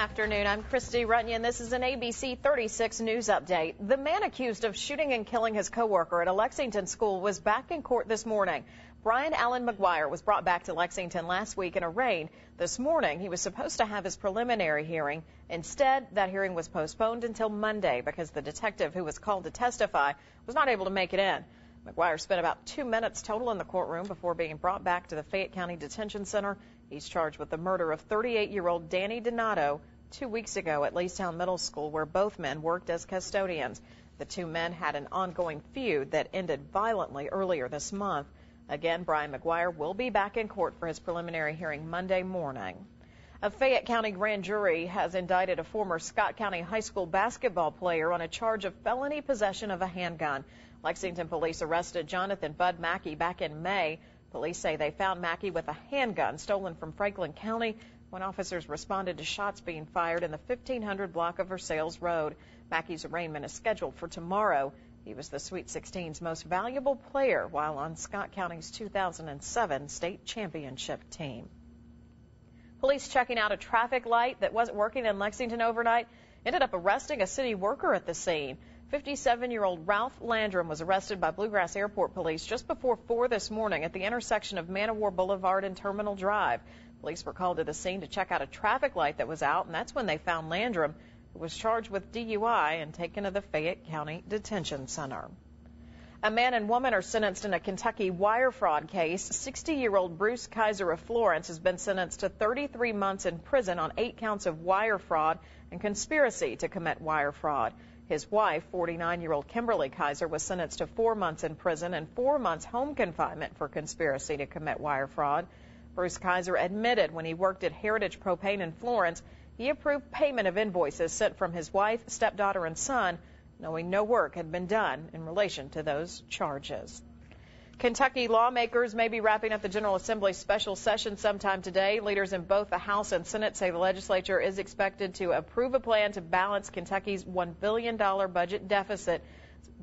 afternoon. I'm Christy Runyon. This is an ABC 36 News Update. The man accused of shooting and killing his coworker at a Lexington school was back in court this morning. Brian Allen McGuire was brought back to Lexington last week and arraigned. This morning, he was supposed to have his preliminary hearing. Instead, that hearing was postponed until Monday because the detective who was called to testify was not able to make it in. McGuire spent about 2 minutes total in the courtroom before being brought back to the Fayette County Detention Center. He's charged with the murder of 38-year-old Danny Donato 2 weeks ago at Leestown Middle School, where both men worked as custodians. The two men had an ongoing feud that ended violently earlier this month. Again, Brian McGuire will be back in court for his preliminary hearing Monday morning. A Fayette County grand jury has indicted a former Scott County High School basketball player on a charge of felony possession of a handgun. Lexington police arrested Jonathan Bud Mackey back in May. Police say they found Mackey with a handgun stolen from Franklin County when officers responded to shots being fired in the 1500 block of Versailles Road. Mackey's arraignment is scheduled for tomorrow. He was the Sweet 16's most valuable player while on Scott County's 2007 state championship team. Police checking out a traffic light that wasn't working in Lexington overnight ended up arresting a city worker at the scene. 57-year-old Ralph Landrum was arrested by Bluegrass Airport Police just before 4 this morning at the intersection of Man of War Boulevard and Terminal Drive. Police were called to the scene to check out a traffic light that was out, and that's when they found Landrum, who was charged with DUI and taken to the Fayette County Detention Center. A man and woman are sentenced in a Kentucky wire fraud case. 60-year-old Bruce Kaiser of Florence has been sentenced to 33 months in prison on 8 counts of wire fraud and conspiracy to commit wire fraud. His wife, 49-year-old Kimberly Kaiser, was sentenced to 4 months in prison and 4 months home confinement for conspiracy to commit wire fraud. Bruce Kaiser admitted when he worked at Heritage Propane in Florence, he approved payment of invoices sent from his wife, stepdaughter, and son, knowing no work had been done in relation to those charges. Kentucky lawmakers may be wrapping up the General Assembly's special session sometime today. Leaders in both the House and Senate say the legislature is expected to approve a plan to balance Kentucky's $1 billion budget deficit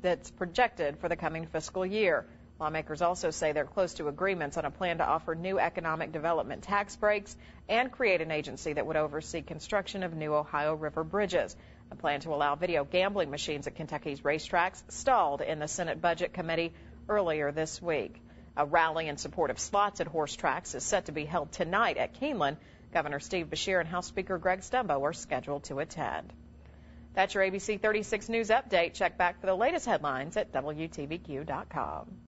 that's projected for the coming fiscal year. Lawmakers also say they're close to agreements on a plan to offer new economic development tax breaks and create an agency that would oversee construction of new Ohio River bridges. A plan to allow video gambling machines at Kentucky's racetracks stalled in the Senate Budget Committee earlier this week. A rally in support of slots at horse tracks is set to be held tonight at Keeneland. Governor Steve Beshear and House Speaker Greg Stumbo are scheduled to attend. That's your ABC 36 News Update. Check back for the latest headlines at WTVQ.com.